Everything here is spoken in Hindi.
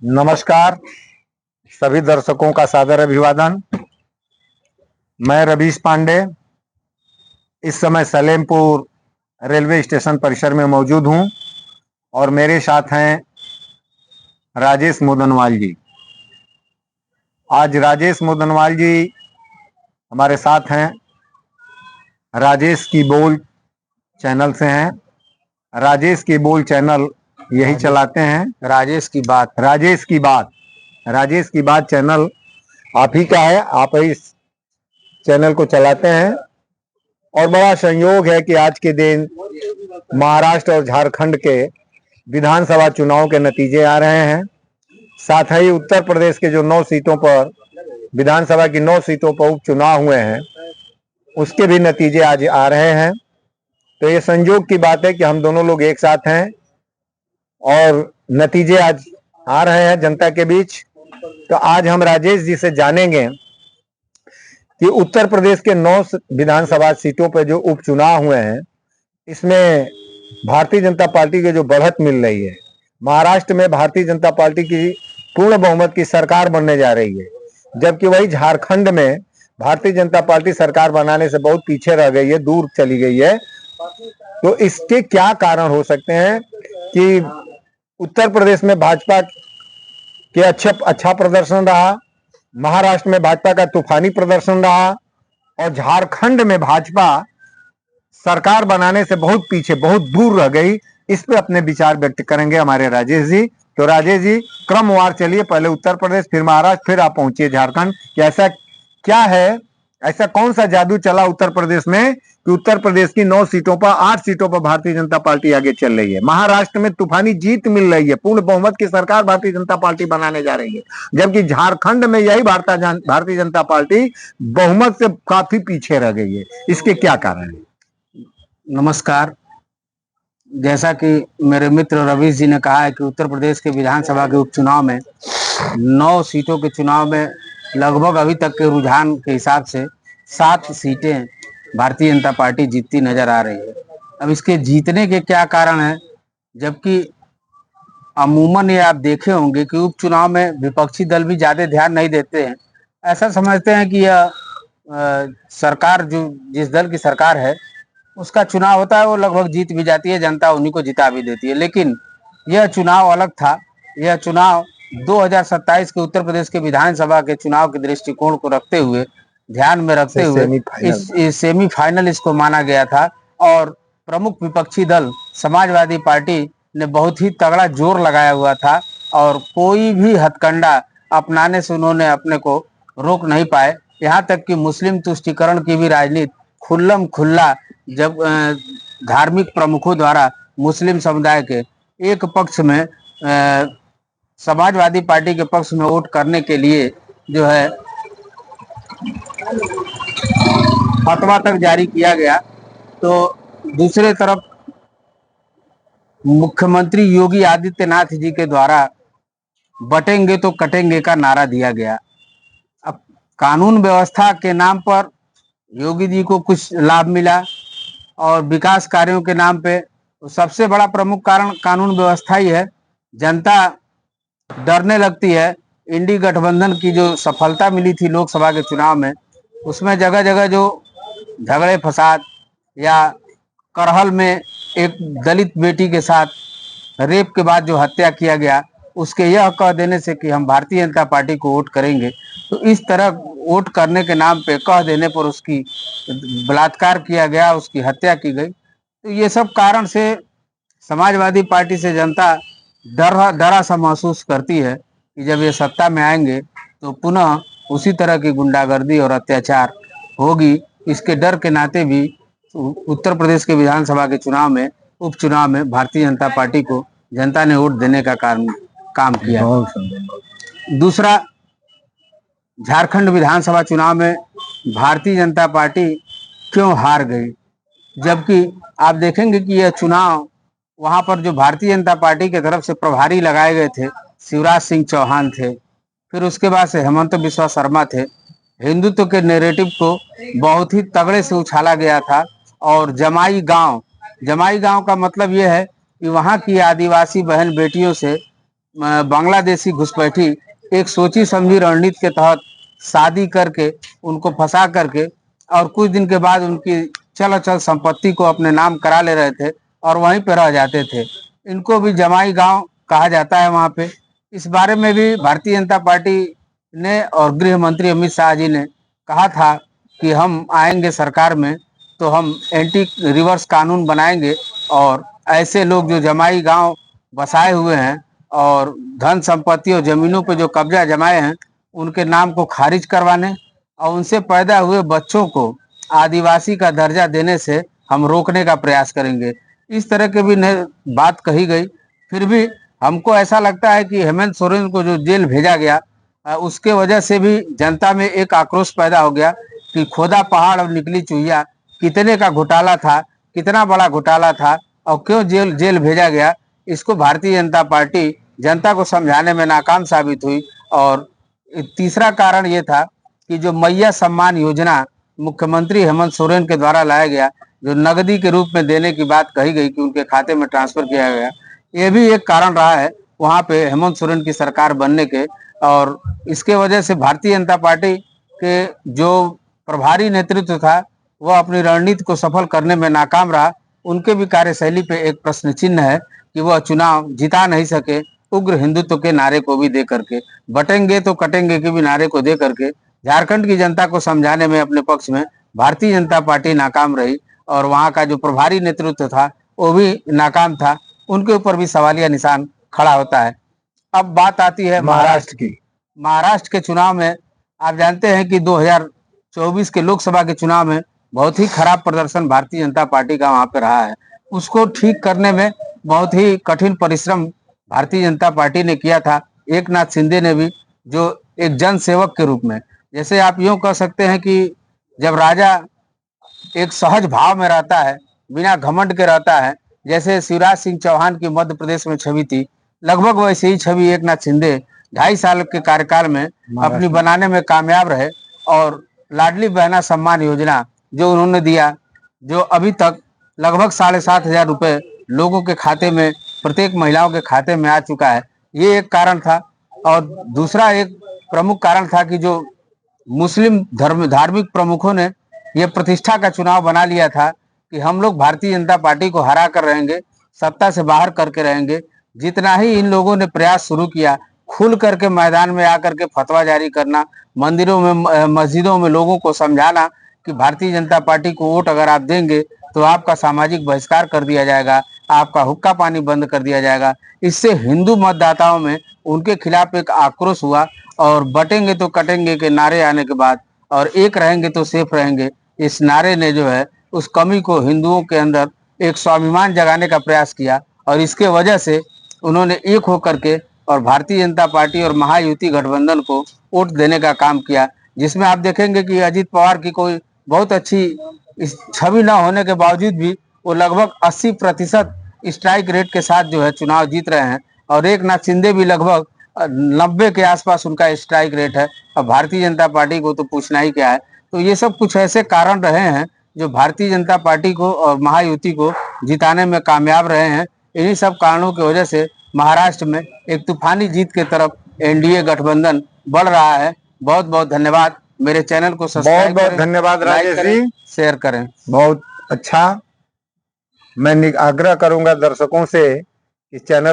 नमस्कार, सभी दर्शकों का सादर अभिवादन। मैं रवीश पांडे इस समय सलेमपुर रेलवे स्टेशन परिसर में मौजूद हूं और मेरे साथ हैं राजेश मोदनवाल जी। आज राजेश मोदनवाल जी हमारे साथ हैं, राजेश की बोल चैनल से हैं। राजेश की बोल चैनल यही चलाते हैं। राजेश की बात चैनल आप ही का है, आप ही इस चैनल को चलाते हैं और बड़ा संयोग है कि आज के दिन महाराष्ट्र और झारखंड के विधानसभा चुनाव के नतीजे आ रहे हैं। साथ ही उत्तर प्रदेश के जो 9 सीटों पर विधानसभा की 9 सीटों पर उपचुनाव हुए हैं उसके भी नतीजे आज आ रहे हैं। तो ये संयोग की बात है कि हम दोनों लोग एक साथ हैं और नतीजे आज आ रहे हैं जनता के बीच। तो आज हम राजेश जी से जानेंगे कि उत्तर प्रदेश के 9 विधानसभा सीटों पर जो उपचुनाव हुए हैं इसमें भारतीय जनता पार्टी के जो बढ़त मिल रही है, महाराष्ट्र में भारतीय जनता पार्टी की पूर्ण बहुमत की सरकार बनने जा रही है, जबकि वही झारखंड में भारतीय जनता पार्टी सरकार बनाने से बहुत पीछे रह गई है, दूर चली गई है। तो इसके क्या कारण हो सकते हैं कि उत्तर प्रदेश में भाजपा के अच्छा प्रदर्शन रहा, महाराष्ट्र में भाजपा का तूफानी प्रदर्शन रहा और झारखंड में भाजपा सरकार बनाने से बहुत पीछे, बहुत दूर रह गई। इस पे अपने विचार व्यक्त करेंगे हमारे राजेश जी। तो राजेश जी, क्रमवार चलिए, पहले उत्तर प्रदेश, फिर महाराष्ट्र, फिर आप पहुंचिए झारखंड। कि ऐसा क्या है, ऐसा कौन सा जादू चला उत्तर प्रदेश में कि उत्तर प्रदेश की 9 सीटों पर 8 सीटों पर भारतीय जनता पार्टी आगे चल रही है, महाराष्ट्र में तूफानी जीत मिल रही है, पूर्ण बहुमत की सरकार भारतीय जनता पार्टी बनाने जा रही है, जबकि झारखंड में यही भारतीय जनता पार्टी बहुमत से काफी पीछे रह गई है। इसके क्या कारण है? नमस्कार। जैसा कि मेरे मित्र रवीश जी ने कहा है कि उत्तर प्रदेश के विधानसभा के उपचुनाव में 9 सीटों के चुनाव में लगभग अभी तक के रुझान के हिसाब से 7 सीटें भारतीय जनता पार्टी जीतती नजर आ रही है। अब इसके जीतने के क्या कारण हैं, जबकि अमूमन ये आप देखे होंगे कि उपचुनाव में विपक्षी दल भी ज़्यादा ध्यान नहीं देते हैं। ऐसा समझते हैं कि यह सरकार, जो जिस दल की सरकार है उसका चुनाव होता है, वो लगभग जीत भी जाती है, जनता उन्हीं को जिता भी देती है। लेकिन यह चुनाव अलग था। यह चुनाव 2027 के उत्तर प्रदेश के विधानसभा के चुनाव के दृष्टिकोण को रखते हुए, ध्यान में रखते हुए इस सेमीफाइनल इसको माना गया था। और प्रमुख विपक्षी दल समाजवादी पार्टी ने बहुत ही तगड़ा जोर लगाया हुआ था और कोई भी हथकंडा अपनाने से उन्होंने अपने को रोक नहीं पाए। यहाँ तक कि मुस्लिम तुष्टीकरण की भी राजनीति खुल्लम खुल्ला जब धार्मिक प्रमुखों द्वारा मुस्लिम समुदाय के एक पक्ष में समाजवादी पार्टी के पक्ष में वोट करने के लिए जो है फतवा तक जारी किया गया, तो दूसरे तरफ मुख्यमंत्री योगी आदित्यनाथ जी के द्वारा बटेंगे तो कटेंगे का नारा दिया गया। अब कानून व्यवस्था के नाम पर योगी जी को कुछ लाभ मिला और विकास कार्यों के नाम पे सबसे बड़ा प्रमुख कारण कानून व्यवस्था ही है। जनता डरने लगती है। इंडी गठबंधन की जो सफलता मिली थी लोकसभा के चुनाव में, उसमें जगह जगह जो झगड़े फसाद या करहल में एक दलित बेटी के साथ रेप के बाद जो हत्या किया गया, उसके यह कह देने से कि हम भारतीय जनता पार्टी को वोट करेंगे, तो इस तरह वोट करने के नाम पे कह देने पर उसकी बलात्कार किया गया, उसकी हत्या की गई। तो ये सब कारण से समाजवादी पार्टी से जनता डरा सा महसूस करती है कि जब ये सत्ता में आएंगे तो पुनः उसी तरह की गुंडागर्दी और अत्याचार होगी। इसके डर के नाते भी उत्तर प्रदेश के विधानसभा के चुनाव में, उपचुनाव में भारतीय जनता पार्टी को जनता ने वोट देने का काम किया। दूसरा, झारखंड विधानसभा चुनाव में भारतीय जनता पार्टी क्यों हार गई, जबकि आप देखेंगे कि यह चुनाव वहां पर जो भारतीय जनता पार्टी की तरफ से प्रभारी लगाए गए थे, शिवराज सिंह चौहान थे, फिर उसके बाद से हेमंत बिस्वा शर्मा थे। हिंदुत्व के नैरेटिव को बहुत ही तगड़े से उछाला गया था और जमाई गांव का मतलब यह है कि वहाँ की आदिवासी बहन बेटियों से बांग्लादेशी घुसपैठी एक सोची समझी रणनीति के तहत शादी करके उनको फंसा करके और कुछ दिन के बाद उनकी चल अचल संपत्ति को अपने नाम करा ले रहे थे और वहीं पे रह जाते थे। इनको भी जमाई गांव कहा जाता है वहाँ पे। इस बारे में भी भारतीय जनता पार्टी ने और गृह मंत्री अमित शाह जी ने कहा था कि हम आएंगे सरकार में तो हम एंटी रिवर्स कानून बनाएंगे और ऐसे लोग जो जमाई गांव बसाए हुए हैं और धन संपत्ति और जमीनों पे जो कब्जा जमाए हैं उनके नाम को खारिज करवाने और उनसे पैदा हुए बच्चों को आदिवासी का दर्जा देने से हम रोकने का प्रयास करेंगे। इस तरह के भी बात कही गई। फिर भी हमको ऐसा लगता है कि हेमंत सोरेन को जो जेल भेजा गया उसके वजह से भी जनता में एक आक्रोश पैदा हो गया कि खोदा पहाड़ और निकली चुहिया, कितने का घोटाला था, कितना बड़ा घोटाला था और क्यों जेल भेजा गया। इसको भारतीय जनता पार्टी जनता को समझाने में नाकाम साबित हुई। और तीसरा कारण ये था कि जो मैया सम्मान योजना मुख्यमंत्री हेमंत सोरेन के द्वारा लाया गया, जो नगदी के रूप में देने की बात कही गई कि उनके खाते में ट्रांसफर किया गया, ये भी एक कारण रहा है वहाँ पे हेमंत सोरेन की सरकार बनने के। और इसके वजह से भारतीय जनता पार्टी के जो प्रभारी नेतृत्व था वह अपनी रणनीति को सफल करने में नाकाम रहा। उनके भी कार्यशैली पे एक प्रश्न चिन्ह है कि वह चुनाव जिता नहीं सके उग्र हिंदुत्व के नारे को भी दे करके, बटेंगे तो कटेंगे के भी नारे को दे करके झारखंड की जनता को समझाने में अपने पक्ष में भारतीय जनता पार्टी नाकाम रही। और वहाँ का जो प्रभारी नेतृत्व था वो भी नाकाम था। उनके ऊपर भी सवालिया निशान खड़ा होता है। अब बात आती है महाराष्ट्र की। महाराष्ट्र के चुनाव में आप जानते हैं कि 2024 के लोकसभा के चुनाव में बहुत ही खराब प्रदर्शन भारतीय जनता पार्टी का वहां पे रहा है। उसको ठीक करने में बहुत ही कठिन परिश्रम भारतीय जनता पार्टी ने किया था। एकनाथ शिंदे ने भी, जो एक जन सेवक के रूप में, जैसे आप यूं कह सकते हैं कि जब राजा एक सहज भाव में रहता है, बिना घमंड के रहता है, जैसे शिवराज सिंह चौहान की मध्य प्रदेश में छवि थी, लगभग वैसे ही छवि एकनाथ शिंदे 2.5 साल के कार्यकाल में अपनी बनाने में कामयाब रहे। और लाडली बहना सम्मान योजना जो उन्होंने दिया, जो अभी तक लगभग 7,500 रुपए लोगों के खाते में, प्रत्येक महिलाओं के खाते में आ चुका है, ये एक कारण था। और दूसरा एक प्रमुख कारण था कि जो मुस्लिम धार्मिक प्रमुखों ने ये प्रतिष्ठा का चुनाव बना लिया था कि हम लोग भारतीय जनता पार्टी को हरा कर रहेंगे, सत्ता से बाहर करके रहेंगे। जितना ही इन लोगों ने प्रयास शुरू किया, खुल करके मैदान में आकर के फतवा जारी करना, मंदिरों में मस्जिदों में लोगों को समझाना कि भारतीय जनता पार्टी को वोट अगर आप देंगे तो आपका सामाजिक बहिष्कार कर दिया जाएगा, आपका हुक्का पानी बंद कर दिया जाएगा। इससे हिंदू मतदाताओं में उनके खिलाफ एक आक्रोश हुआ। और बटेंगे तो कटेंगे के नारे आने के बाद और एक रहेंगे तो सेफ रहेंगे, इस नारे ने जो है उस कमी को हिंदुओं के अंदर एक स्वाभिमान जगाने का प्रयास किया। और इसके वजह से उन्होंने एक होकर के और भारतीय जनता पार्टी और महायुति गठबंधन को वोट देने का काम किया, जिसमें आप देखेंगे कि अजीत पवार की कोई बहुत अच्छी इस छवि न होने के बावजूद भी वो लगभग 80% स्ट्राइक रेट के साथ जो है चुनाव जीत रहे हैं। और एकनाथ शिंदे भी लगभग 90 के आसपास उनका स्ट्राइक रेट है। और भारतीय जनता पार्टी को तो पूछना ही क्या है। तो ये सब कुछ ऐसे कारण रहे हैं जो भारतीय जनता पार्टी को और महायुति को जिताने में कामयाब रहे हैं। इन्हीं सब कारणों की वजह से महाराष्ट्र में एक तूफानी जीत के तरफ एनडीए गठबंधन बढ़ रहा है। बहुत बहुत धन्यवाद। मेरे चैनल को सब्सक्राइब बहुत बहुत धन्यवाद राजेश जी, शेयर करें। बहुत अच्छा। मैं आग्रह करूंगा दर्शकों से कि चैनल